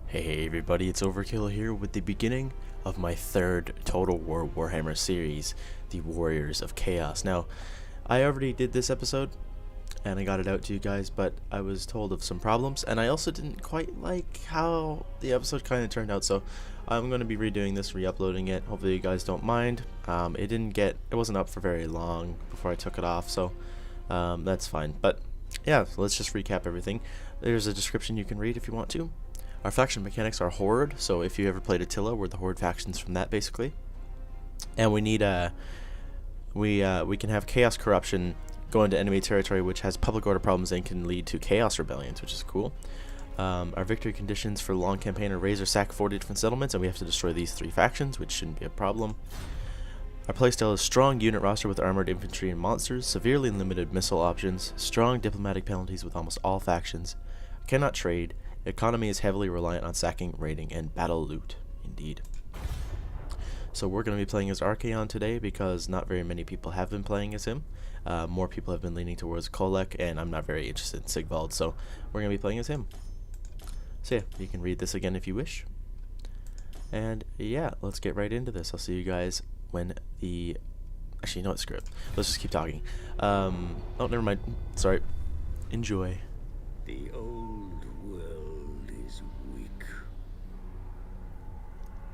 Hey everybody, it's Overkill here with the beginning of my third Total War Warhammer series, the Warriors of Chaos. Now, I already did this episode, and I got it out to you guys, but I was told of some problems, and I also didn't quite like how the episode kind of turned out, so I'm going to be redoing this, re-uploading it. Hopefully you guys don't mind. It wasn't up for very long before I took it off, so that's fine. But yeah, so let's just recap everything. There's a description you can read if you want to. Our faction mechanics are Horde, so if you ever played Attila, we're the Horde factions from that, basically. And we need we can have Chaos Corruption go into enemy territory, which has public order problems and can lead to Chaos Rebellions, which is cool. Our victory conditions for the long campaign are raise or sack 40 different settlements, and we have to destroy these 3 factions, which shouldn't be a problem. Our playstyle is strong unit roster with armored infantry and monsters, severely limited missile options, strong diplomatic penalties with almost all factions, cannot trade. Economy is heavily reliant on sacking, raiding, and battle loot. Indeed. So we're going to be playing as Archaon today because not very many people have been playing as him. More people have been leaning towards Kolek, and I'm not very interested in Sigvald, so we're going to be playing as him. So yeah, you can read this again if you wish. And yeah, let's get right into this. I'll see you guys when the... Actually, you know what, screw it. Let's just keep talking. Oh, never mind. Sorry. Enjoy. The old world is weak.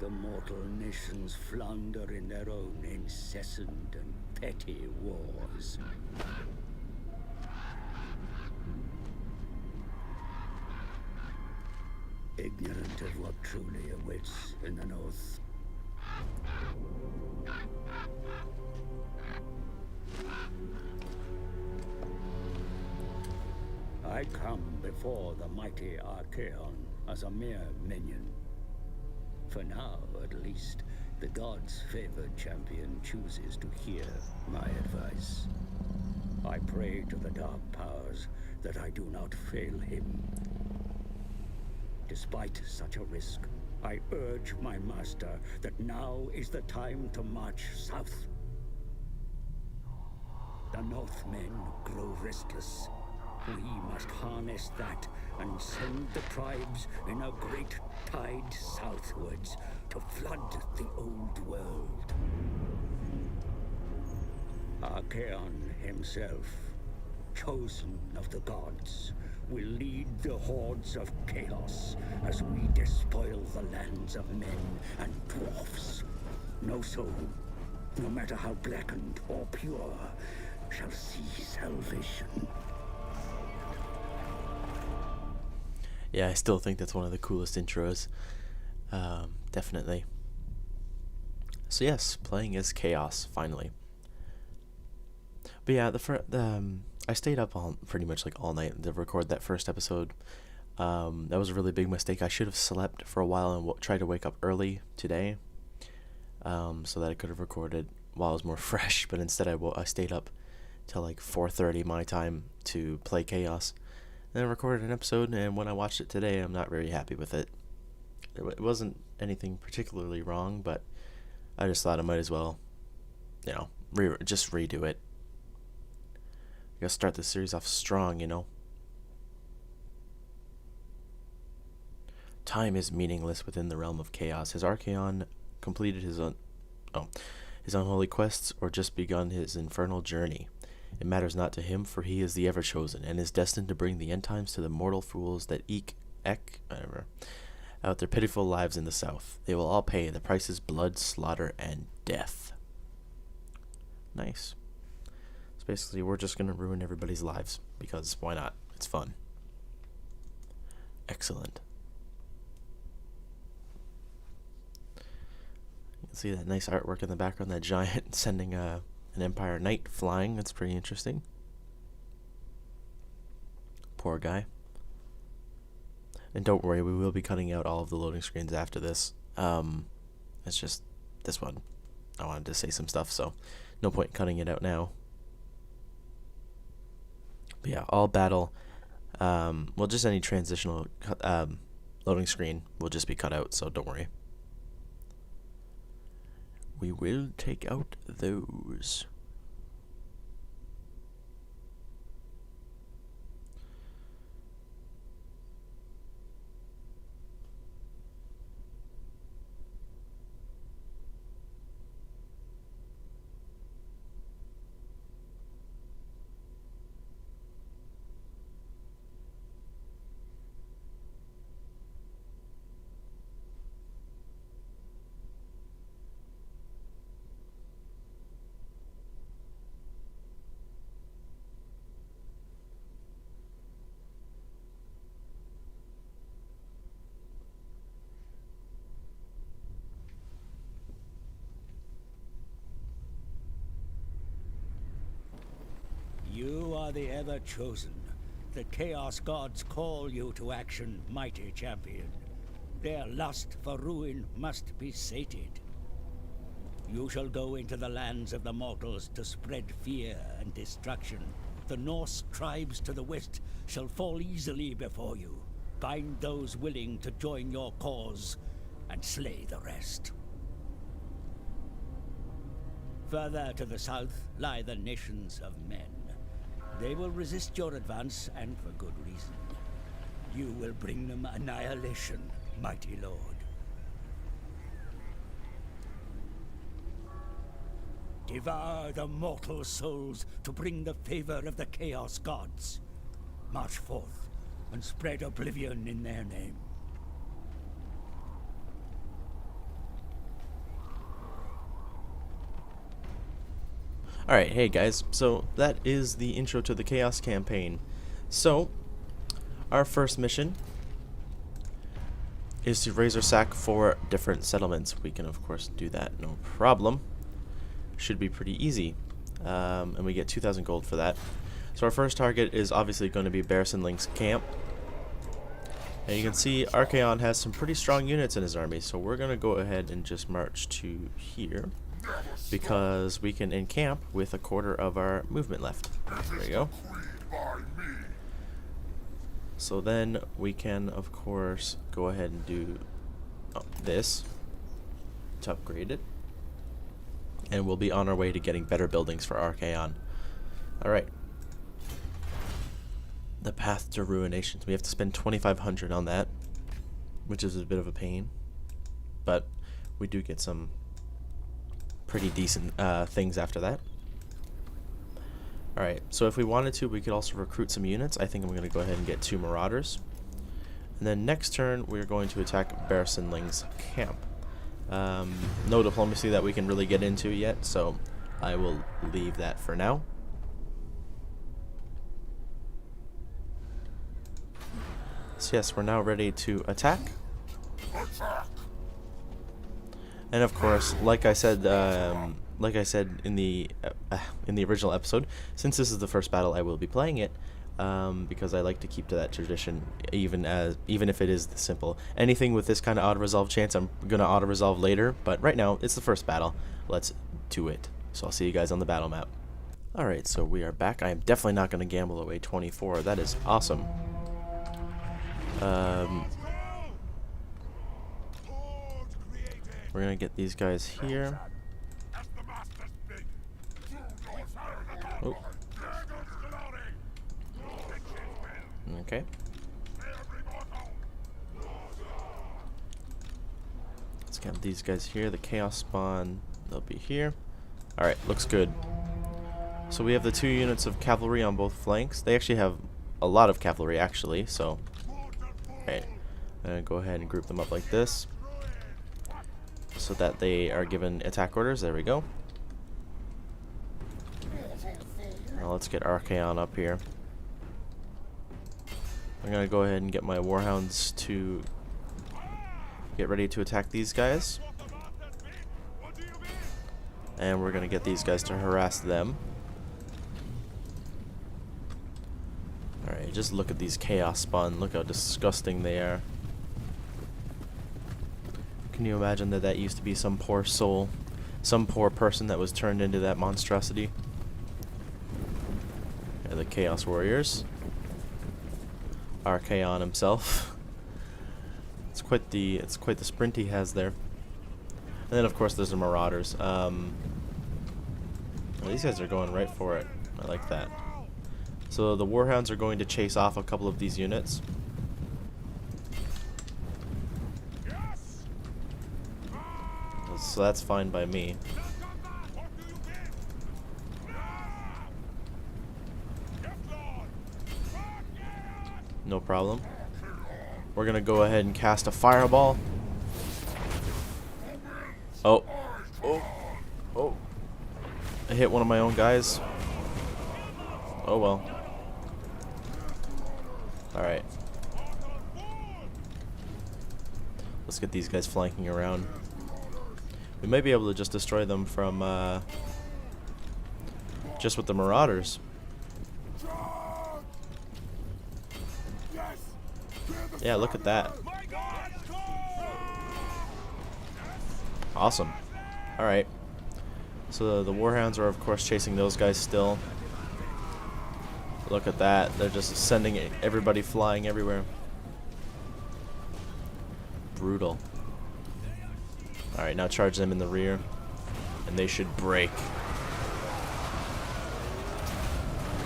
The mortal nations flounder in their own incessant and petty wars. Ignorant of what truly awaits in the north. I come before the mighty Archaon as a mere minion. For now, at least, the gods' favored champion chooses to hear my advice. I pray to the dark powers that I do not fail him. Despite such a risk, I urge my master that now is the time to march south. The Northmen grow restless. We must harness that and send the tribes in a great tide southwards to flood the old world. Archaon himself, chosen of the gods, will lead the hordes of chaos as we despoil the lands of men and dwarfs. No soul, no matter how blackened or pure, shall see salvation. Yeah, I still think that's one of the coolest intros. Definitely. So yes, playing as Chaos, finally. But yeah, I stayed up pretty much like all night to record that first episode. That was a really big mistake. I should have slept for a while and tried to wake up early today, so that I could have recorded while I was more fresh. But instead, I stayed up till like 4:30 my time to play Chaos. Then I recorded an episode, and when I watched it today, I'm not very happy with it. It wasn't anything particularly wrong, but I just thought I might as well, just redo it. I gotta start this series off strong, Time is meaningless within the realm of chaos. Has Archaon completed his unholy quests, or just begun his infernal journey? It matters not to him, for he is the Everchosen, and is destined to bring the end times to the mortal fools that out their pitiful lives in the south. They will all pay. The price is blood, slaughter, and death. Nice. So basically, we're just going to ruin everybody's lives, because why not? It's fun. Excellent. You can see that nice artwork in the background, that giant sending an Empire Knight flying. That's pretty interesting. Poor guy. And don't worry, we will be cutting out all of the loading screens after this. It's just this one. I wanted to say some stuff, so no point cutting it out now. But yeah, all battle. Well, just any transitional loading screen will just be cut out, so don't worry. We will take out those. are the Everchosen. The Chaos Gods call you to action, mighty champion. Their lust for ruin must be sated. You shall go into the lands of the mortals to spread fear and destruction. The Norse tribes to the west shall fall easily before you. Bind those willing to join your cause, and slay the rest. Further to the south lie the nations of men. They will resist your advance, and for good reason. You will bring them annihilation, mighty lord. Devour the mortal souls to bring the favor of the Chaos Gods. March forth and spread oblivion in their name. Alright, hey guys, so that is the intro to the Chaos campaign. So, our first mission is to raise our sack for different settlements. We can of course do that, no problem. Should be pretty easy. And we get 2,000 gold for that. So our first target is obviously going to be Link's camp. And you can see Archaon has some pretty strong units in his army, so we're going to go ahead and just march to here, because we can encamp with a quarter of our movement left. There you go. So then we can of course go ahead and do this to upgrade it, and we'll be on our way to getting better buildings for Archaon. Alright. The path to ruination. We have to spend 2,500 on that, which is a bit of a pain, but we do get some pretty decent things after that. Alright, so if we wanted to, we could also recruit some units. I think I'm going to go ahead and get 2 Marauders. And then next turn, we're going to attack Link's camp. No diplomacy that we can really get into yet, so I will leave that for now. So yes, we're now ready to attack. And of course, like I said in the original episode, since this is the first battle, I will be playing it, because I like to keep to that tradition, even if it is simple. Anything with this kind of auto-resolve chance, I'm gonna auto-resolve later, but right now it's the first battle. Let's do it. So I'll see you guys on the battle map. Alright, so we are back. I am definitely not gonna gamble away 24. That is awesome. We're gonna get these guys here. Oh. Okay. Let's get these guys here. The Chaos spawn, they'll be here. Alright, looks good. So we have the 2 units of cavalry on both flanks. They actually have a lot of cavalry, actually, so... Alright, I'm gonna go ahead and group them up like this, so that they are given attack orders. There we go. Now let's get Archaon up here. I'm gonna go ahead and get my Warhounds to get ready to attack these guys. And we're gonna get these guys to harass them. Alright, just look at these Chaos spawn. Look how disgusting they are. Can you imagine that used to be some poor soul, some poor person that was turned into that monstrosity? And the Chaos Warriors. Archaon himself. It's quite the sprint he has there. And then of course there's the Marauders. Well, these guys are going right for it. I like that. So the Warhounds are going to chase off a couple of these units. So that's fine by me. No problem. We're gonna go ahead and cast a fireball. Oh. Oh. Oh. I hit one of my own guys. Oh well. Alright. Let's get these guys flanking around. We might be able to just destroy them from just with the Marauders. Yeah, look at that. Awesome. Alright. So the Warhounds are, of course, chasing those guys still. Look at that. They're just sending everybody flying everywhere. Brutal. Alright, now charge them in the rear. And they should break.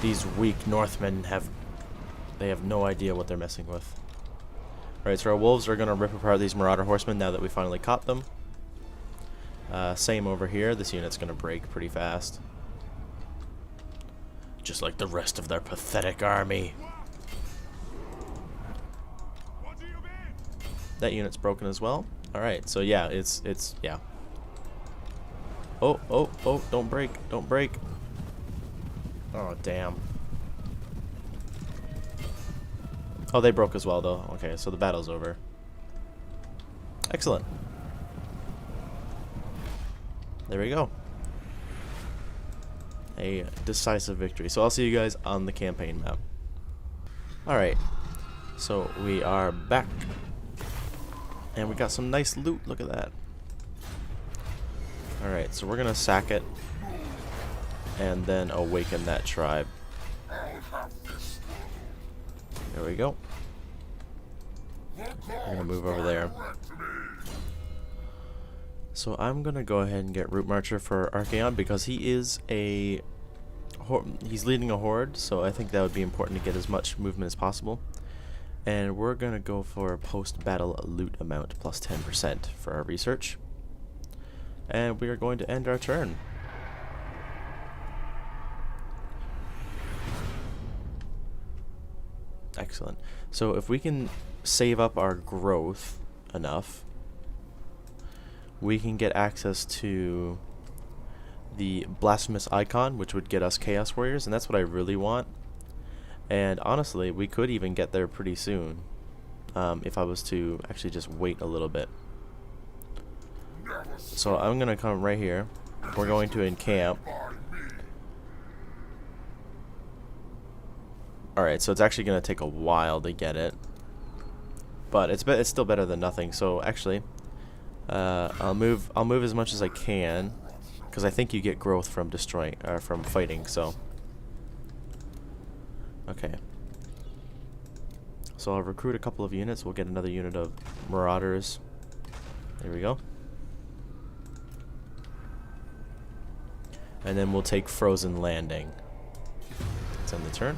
These weak Northmen have no idea what they're messing with. Alright, so our wolves are going to rip apart these Marauder horsemen now that we finally caught them. Same over here. This unit's going to break pretty fast. Just like the rest of their pathetic army. That unit's broken as well. Alright, so yeah, it's yeah. Oh, don't break, don't break. Oh, damn. Oh, they broke as well, though. Okay, so the battle's over. Excellent. There we go. A decisive victory. So I'll see you guys on the campaign map. Alright. So we are back. And we got some nice loot. Look at that. Alright, so we're going to sack it. And then awaken that tribe. There we go. We're going to move over there. So I'm going to go ahead and get Root Marcher for Archaon because he is he's leading a horde, so I think that would be important to get as much movement as possible. And we're going to go for post-battle loot amount plus 10% for our research. And we are going to end our turn. Excellent. So if we can save up our growth enough, we can get access to the Blasphemous Icon, which would get us Chaos Warriors, and that's what I really want. And honestly, we could even get there pretty soon, if I was to actually just wait a little bit. So I'm going to come right here. We're going to encamp. Alright, so it's actually going to take a while to get it. But it's still better than nothing. So actually, I'll move as much as I can, because I think you get growth from from fighting. So okay. So I'll recruit a couple of units. We'll get another unit of Marauders. There we go. And then we'll take Frozen Landing. Let's end the turn.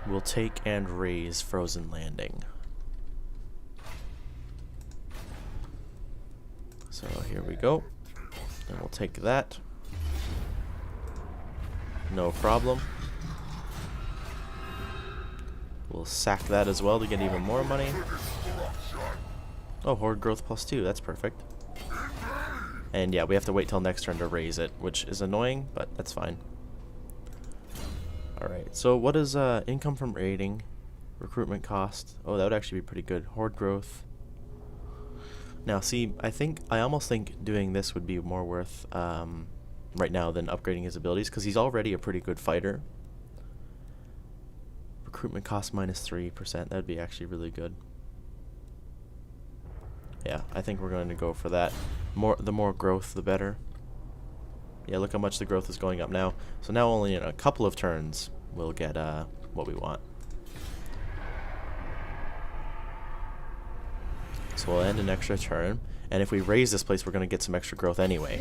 We'll take and raise Frozen Landing. So here we go. And we'll take that. No problem. We'll sack that as well to get even more money. Oh, Horde Growth +2. That's perfect. And yeah, we have to wait till next turn to raise it, which is annoying, but that's fine. Alright, so what is income from raiding? Recruitment cost. Oh, that would actually be pretty good. Horde growth. Now, see, I almost think doing this would be more worth right now than upgrading his abilities, because he's already a pretty good fighter. Recruitment cost -3%. That would be actually really good. Yeah, I think we're going to go for that. The more growth, the better. Yeah, look how much the growth is going up now. So now only in a couple of turns we'll get what we want. So we'll end an extra turn, and if we raise this place, we're going to get some extra growth anyway.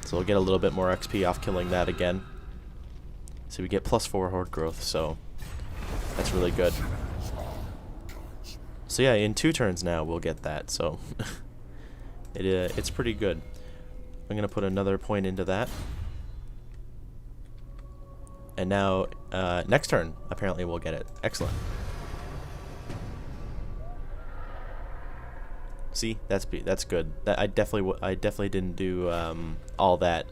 So we'll get a little bit more XP off killing that again. So we get +4 horde growth, so that's really good. So yeah, in 2 turns now we'll get that, so it's pretty good. I'm going to put another point into that. And now, next turn, apparently we'll get it. Excellent. See, that's good. I definitely didn't do all that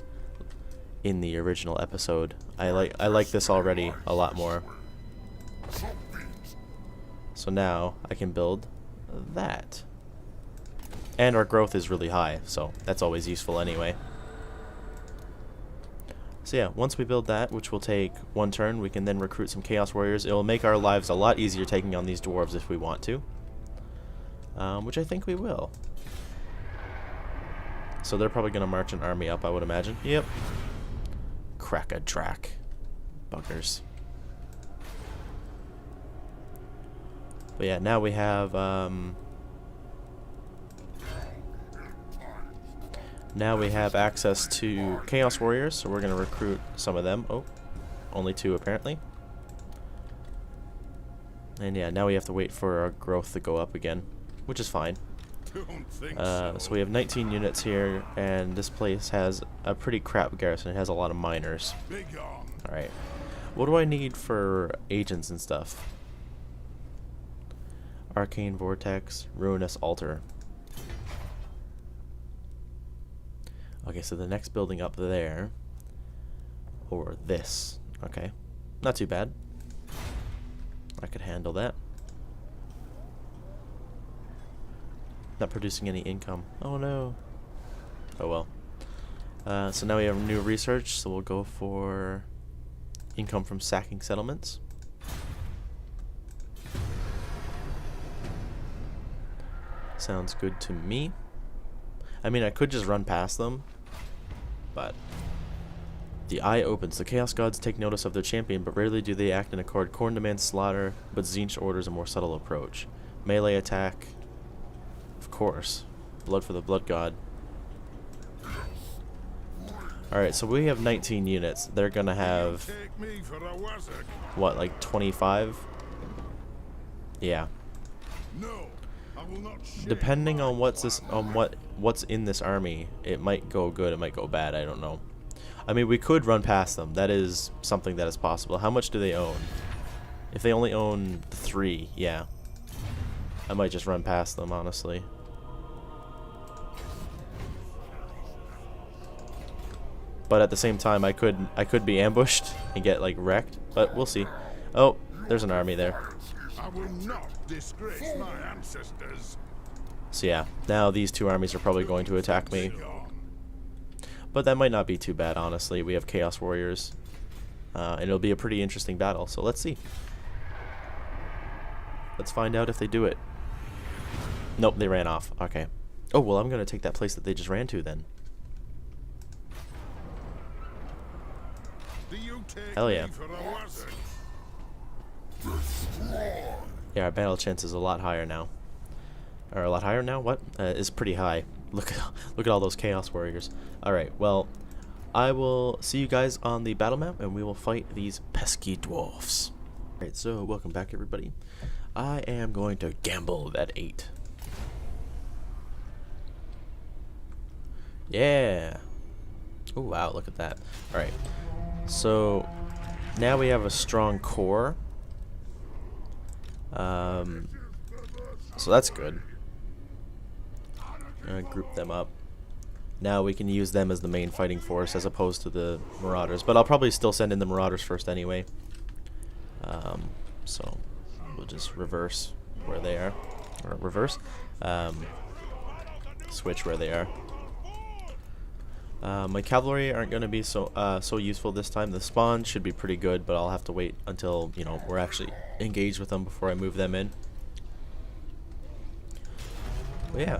in the original episode. I like this already a lot more. So now I can build that. And our growth is really high, so that's always useful anyway. So yeah, once we build that, which will take 1 turn, we can then recruit some Chaos Warriors. It will make our lives a lot easier taking on these dwarves if we want to. Which I think we will. So they're probably going to march an army up, I would imagine. Yep. Crack a track. Buggers. But yeah, now we have access to Chaos Warriors, so we're going to recruit some of them. Oh, only 2 apparently. And yeah, now we have to wait for our growth to go up again, which is fine. So we have 19 units here, and this place has a pretty crap garrison. It has a lot of miners. Alright. What do I need for agents and stuff? Arcane Vortex, Ruinous Altar. Okay, so the next building up there, or this. Okay, not too bad. I could handle that. Not producing any income. Oh no. Oh well. So now we have new research, so we'll go for income from sacking settlements. Sounds good to me. I mean, I could just run past them, but the eye opens. The Chaos Gods take notice of their champion, but rarely do they act in accord. Khorne demands slaughter, but Tzeentch orders a more subtle approach. Melee attack. Of course. Blood for the Blood God. Alright, so we have 19 units. They're gonna have... what, like 25? Yeah. Depending on what's in this army, it might go good, it might go bad, I don't know. I mean, we could run past them. That is something that is possible. How much do they own? If they only own 3, yeah. I might just run past them, honestly. But at the same time, I could be ambushed and get like wrecked, but we'll see. Oh, there's an army there. I will not disgrace my ancestors. So yeah, now these 2 armies are probably going to attack me. But that might not be too bad, honestly. We have Chaos Warriors. And it'll be a pretty interesting battle, so let's see. Let's find out if they do it. Nope, they ran off. Okay. Oh, well, I'm going to take that place that they just ran to then. Hell yeah. Yeah, our battle chance is a lot higher now. Or a lot higher now? What? Is pretty high. Look at all those Chaos Warriors. Alright, well, I will see you guys on the battle map, and we will fight these pesky dwarfs. Alright, so welcome back, everybody. I am going to gamble that 8. Yeah. Oh, wow, look at that. Alright, so now we have a strong core. So that's good. Group them up. Now we can use them as the main fighting force as opposed to the Marauders. But I'll probably still send in the Marauders first anyway. So we'll just reverse where they are. Or reverse? Switch where they are. My cavalry aren't going to be so useful this time. The spawn should be pretty good, but I'll have to wait until, you know, we're actually engaged with them before I move them in. But yeah.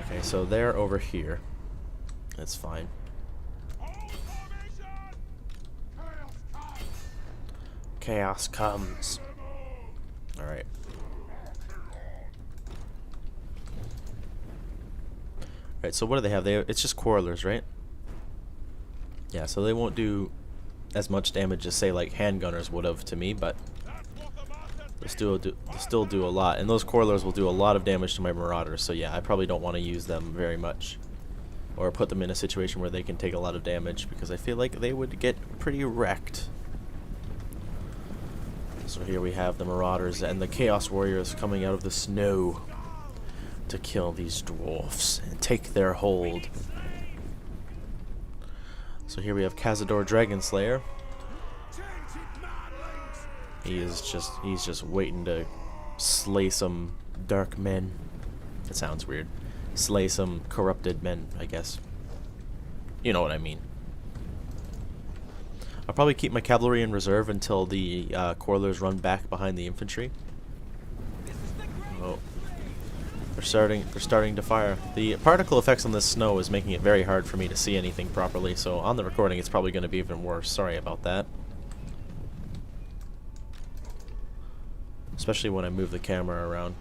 Okay, so they're over here. That's fine. Chaos comes. Alright. Alright, so what do they have? It's just Quarrelers, right? Yeah, so they won't do as much damage as, say, like handgunners would have to me, but they still do a lot. And those Quarrelers will do a lot of damage to my Marauders, so yeah, I probably don't want to use them very much. Or put them in a situation where they can take a lot of damage, because I feel like they would get pretty wrecked. So here we have the Marauders and the Chaos Warriors coming out of the snow to kill these dwarfs and take their hold. So here we have Cazador Dragonslayer. He's just waiting to slay some dark men. That sounds weird. Slay some corrupted men, I guess. You know what I mean. I'll probably keep my cavalry in reserve until the Corlers run back behind the infantry. Oh, they're starting to fire. The particle effects on this snow is making it very hard for me to see anything properly, so on the recording it's probably going to be even worse. Sorry about that. Especially when I move the camera around.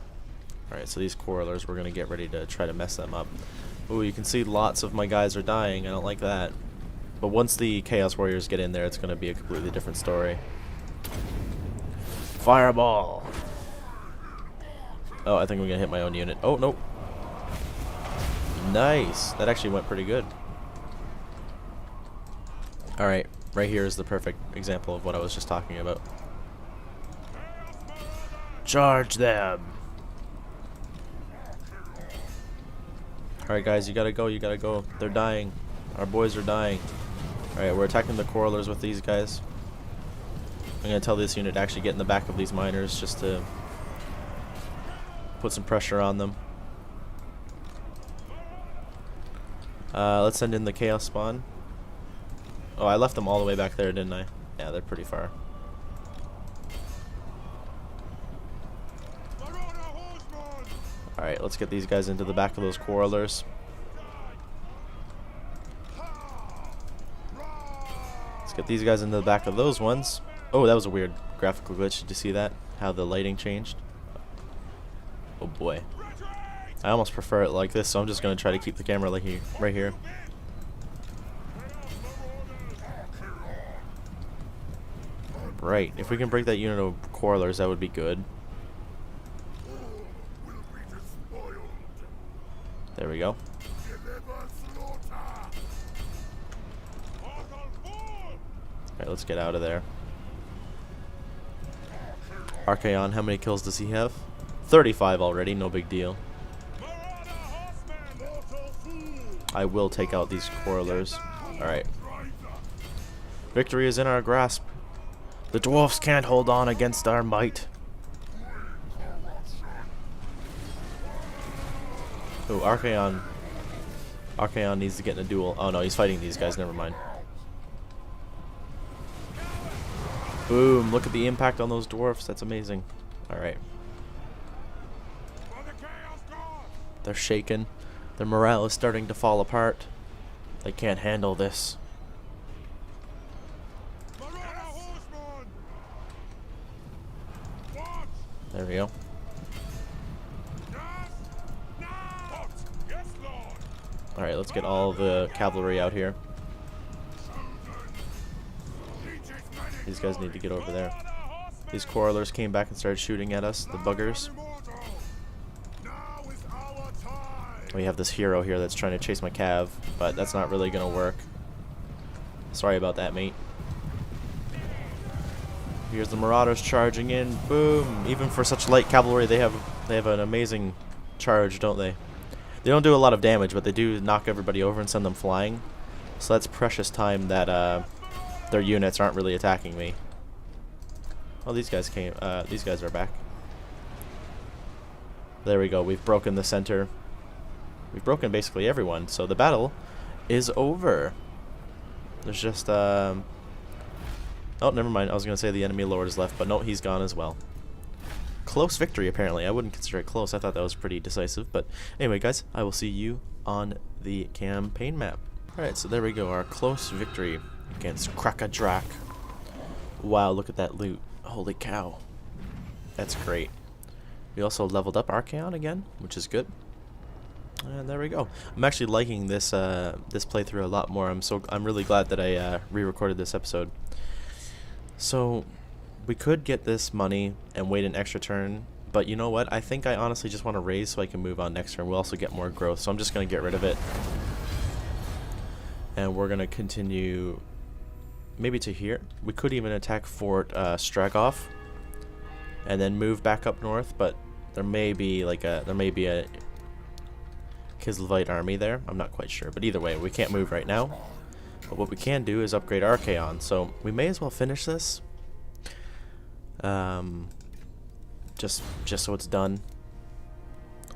Alright, so these Corlers, we're going to get ready to try to mess them up. Ooh, you can see lots of my guys are dying. I don't like that. But once the Chaos Warriors get in there, it's going to be a completely different story. Fireball! Oh, I think I'm going to hit my own unit. Oh, nope. Nice! That actually went pretty good. Alright, right here is the perfect example of what I was just talking about. Charge them! Alright guys, you gotta go, you gotta go. They're dying. Our boys are dying. Alright, we're attacking the Corlers with these guys. I'm gonna tell this unit to actually get in the back of these miners just to put some pressure on them. Let's send in the Chaos Spawn. Oh, I left them all the way back there, didn't I? Yeah, they're pretty far. Alright, let's get these guys into the back of those Corlers. Let's get these guys into the back of those ones. Oh, that was a weird graphical glitch. Did you see that? How the lighting changed? Oh boy. I almost prefer it like this, so I'm just going to try to keep the camera like right here. Right, if we can break that unit of Corlers, that would be good. There we go. Alright, let's get out of there. Archaon, how many kills does he have? 35 already, no big deal. I will take out these Corlers. Alright. Victory is in our grasp. The dwarfs can't hold on against our might. Oh, Archaon. Archaon needs to get in a duel. Oh no, he's fighting these guys, never mind. Boom, look at the impact on those dwarfs, that's amazing. Alright. They're shaken. Their morale is starting to fall apart. They can't handle this. There we go. Alright, let's get all the cavalry out here. These guys need to get over there. These Corlers came back and started shooting at us, the buggers. We have this hero here that's trying to chase my cav, but that's not really going to work. Sorry about that, mate. Here's the Marauders charging in. Boom! Even for such light cavalry, they have an amazing charge, don't they? They don't do a lot of damage, but they do knock everybody over and send them flying. So that's precious time that their units aren't really attacking me. Oh, these guys came. These guys are back. There we go. We've broken the center. We've broken basically everyone. So the battle is over. There's just oh, never mind. I was gonna say the enemy lord is left, but no, he's gone as well. Close victory, apparently. I wouldn't consider it close. I thought that was pretty decisive. But anyway, guys, I will see you on the campaign map. Alright, so there we go. Our close victory against Krakadrak. Wow, look at that loot. Holy cow. That's great. We also leveled up Archaon again, which is good. And there we go. I'm actually liking this this playthrough a lot more. I'm really glad that I re-recorded this episode. So we could get this money and wait an extra turn, but you know what? I think I honestly just want to raise so I can move on next turn. We'll also get more growth, so I'm just going to get rid of it. And we're going to continue maybe to here. We could even attack Fort Stragov and then move back up north, but there may be a Kislevite army there. I'm not quite sure, but either way, we can't move right now. But what we can do is upgrade Archaon, so we may as well finish this. Just so it's done.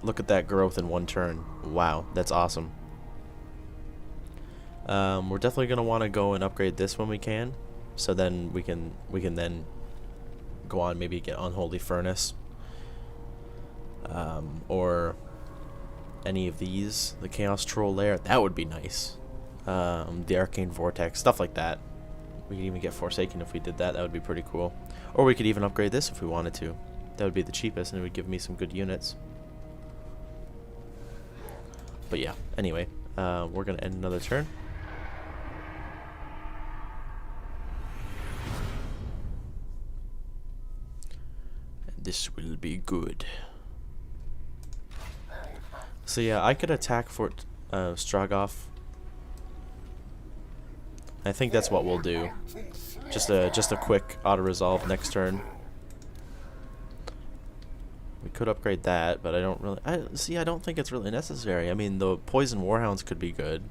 Look at that growth in one turn. Wow, that's awesome. We're definitely going to want to go and upgrade this when we can. So then we can then go on, maybe get Unholy Furnace, or any of these, the Chaos Troll Lair. That would be nice. The Arcane Vortex, stuff like that. We could even get Forsaken if we did that. That would be pretty cool. Or we could even upgrade this if we wanted to. That would be the cheapest, and it would give me some good units. But yeah, anyway, we're going to end another turn. And this will be good. So yeah, I could attack Fort Strogov. I think that's what we'll do. Just a quick auto-resolve next turn. We could upgrade that, but I don't really... I don't think it's really necessary. I mean, the Poison Warhounds could be good,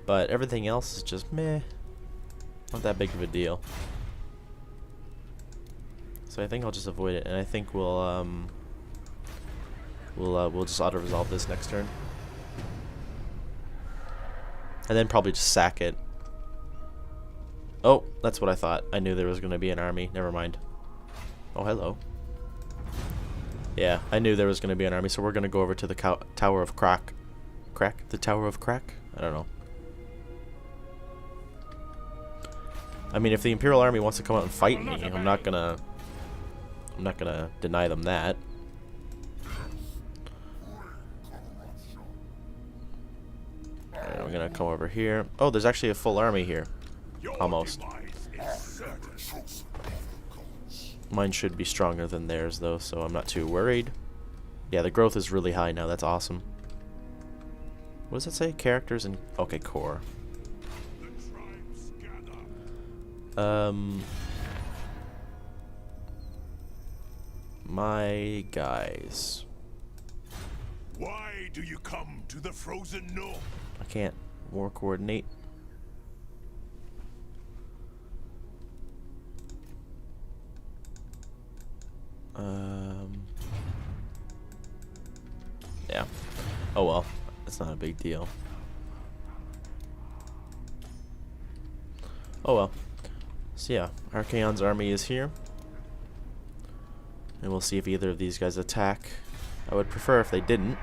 but everything else is just meh. Not that big of a deal. So I think I'll just avoid it, and I think we'll just auto-resolve this next turn. And then probably just sack it. Oh, that's what I thought. I knew there was going to be an army. Never mind. Oh, hello. Yeah, I knew there was going to be an army, so we're going to go over to the Tower of Crack. The Tower of Crack? I don't know. I mean, if the Imperial Army wants to come out and fight me, I'm not gonna deny them that. Alright, we're gonna come over here. Oh, there's actually a full army here. Almost. Mine should be stronger than theirs, though, so I'm not too worried. Yeah, the growth is really high now. That's awesome. What does it say? Characters and... Okay, core. My guys. Why do you come to the frozen north? I can't war coordinate. Yeah. Oh well. That's not a big deal. Oh well. So yeah, Archaon's army is here. And we'll see if either of these guys attack. I would prefer if they didn't.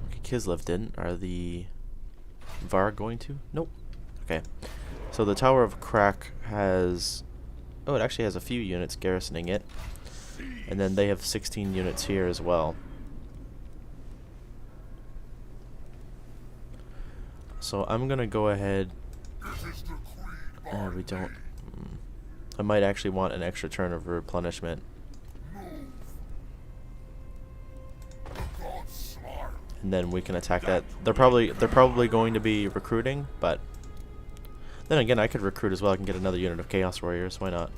Okay, Kislev didn't. Are the Var going to? Nope. Okay. So the Tower of Crack has... Oh, it actually has a few units garrisoning it. And then they have 16 units here as well. So I'm going to go ahead... we don't... I might actually want an extra turn of replenishment. And then we can attack that. They're probably going to be recruiting, but then again, I could recruit as well. I can get another unit of Chaos Warriors. Why not?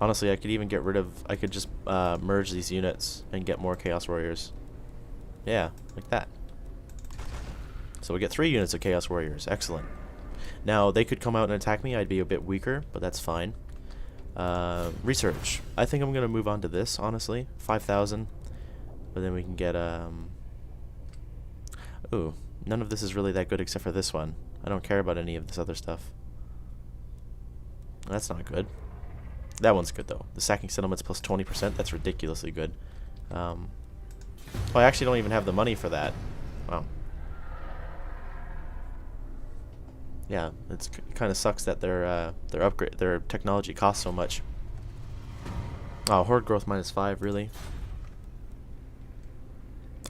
Honestly, I could even get rid of... I could just merge these units and get more Chaos Warriors. Yeah, like that. So we get 3 units of Chaos Warriors. Excellent. Now, they could come out and attack me. I'd be a bit weaker, but that's fine. Research. I think I'm going to move on to this, honestly. 5,000. But then we can get... Ooh, none of this is really that good except for this one. I don't care about any of this other stuff. That's not good. That one's good, though. The sacking settlements plus 20%. That's ridiculously good. Oh, I actually don't even have the money for that. Wow. Yeah, it kind of sucks that their technology costs so much. Oh, horde growth -5, really?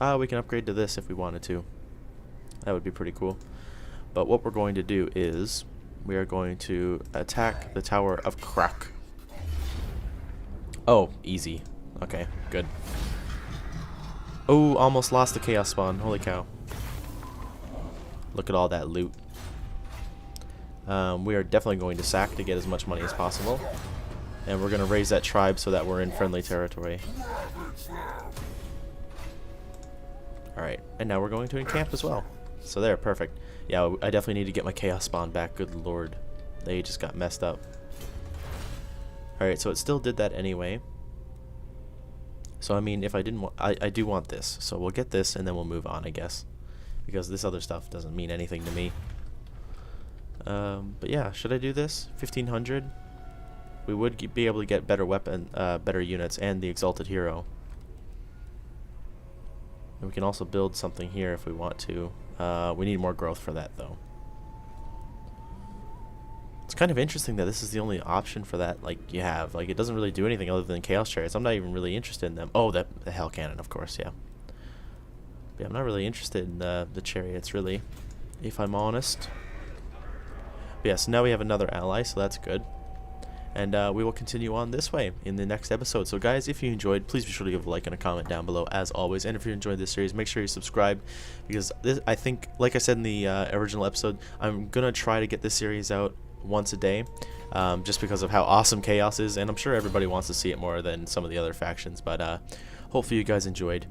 We can upgrade to this if we wanted to. That would be pretty cool. But what we're going to do is we are going to attack the Tower of Crack. Oh, easy. Okay, good. Oh, almost lost the Chaos Spawn. Holy cow. Look at all that loot. We are definitely going to sack to get as much money as possible. And we're going to raise that tribe so that we're in friendly territory. Alright, and now we're going to encamp as well. So there, perfect. Yeah, I definitely need to get my Chaos Spawn back, good lord. They just got messed up. Alright, so it still did that anyway. So I mean, if I didn't want... I do want this, so we'll get this and then we'll move on, I guess. because this other stuff doesn't mean anything to me. But yeah, should I do this? 1500. We would be able to get better better units, and the Exalted Hero. And we can also build something here if we want to. We need more growth for that, though. It's kind of interesting that this is the only option for that, like, you have. Like, it doesn't really do anything other than Chaos Chariots. I'm not even really interested in them. Oh, the Hell Cannon, of course, yeah. But yeah, I'm not really interested in the Chariots, really, if I'm honest. But yeah, so now we have another ally, so that's good. And we will continue on this way in the next episode. So guys, if you enjoyed, please be sure to give a like and a comment down below as always. And if you enjoyed this series, make sure you subscribe, because this, I think, like I said in the original episode, I'm gonna try to get this series out once a day, just because of how awesome Chaos is, and I'm sure everybody wants to see it more than some of the other factions. But hopefully you guys enjoyed.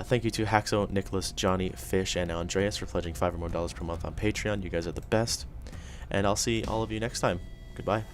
Thank you to Haxo, Nicholas, Johnny, Fish, and Andreas for pledging $5 or more per month on Patreon. You guys are the best, and I'll see all of you next time. Goodbye.